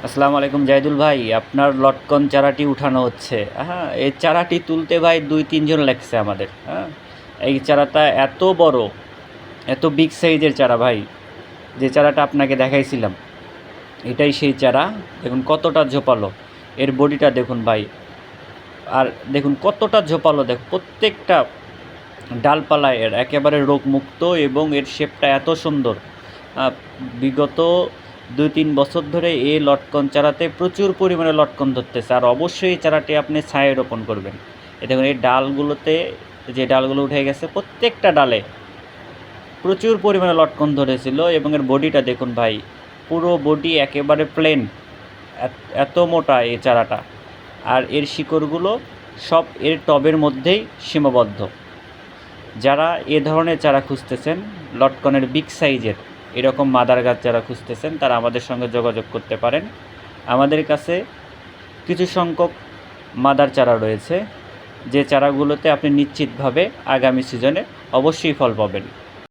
আসসালামু আলাইকুম জাহিদুল ভাই, আপনার লটকন চারাটি উঠানো হচ্ছে। হ্যাঁ, এই চারাটি তুলতে ভাই 2-3 জন লাগছে আমাদের। হ্যাঁ, এই চারাটা এত বড়, এত বিগ সাইজের চারা ভাই, যে চারাটা আপনাকে দেখাইছিলাম এটাই সেই চারা। দেখুন কতটা ঝোপালো, এর বডিটা দেখুন ভাই, আর দেখুন কতটা ঝোপালো, দেখ প্রত্যেকটা ডালপালা এর একেবারে রোগমুক্ত এবং এর শেপটা এত সুন্দর। বিগত 2-3 বছর ধরে এই লটকন চারাতে প্রচুর পরিমাণে লটকন ধরতেছে। আর অবশ্যই এই চারাটি আপনি ছায়ে রোপণ করবেন। এই দেখুন এই ডালগুলোতে, যে ডালগুলো উঠে গেছে প্রত্যেকটা ডালে প্রচুর পরিমাণে লটকন ধরেছিল। এবং এর বডিটা দেখুন ভাই, পুরো বডি একেবারে প্লেন, এত মোটা এই চারাটা। আর এর শিকড়গুলো সব এর টবের মধ্যেই সীমাবদ্ধ। যারা এ ধরনের চারা খুঁজতেছেন, লটকনের বিগ সাইজের এরকম মাদার গাছ যারা খুঁজতেছেন, তারা আমাদের সঙ্গে যোগাযোগ করতে পারেন। আমাদের কাছে কিছু সংখ্যক মাদার চারা রয়েছে, যে চারাগুলোতে আপনি নিশ্চিতভাবে আগামী সিজনে অবশ্যই ফল পাবেন।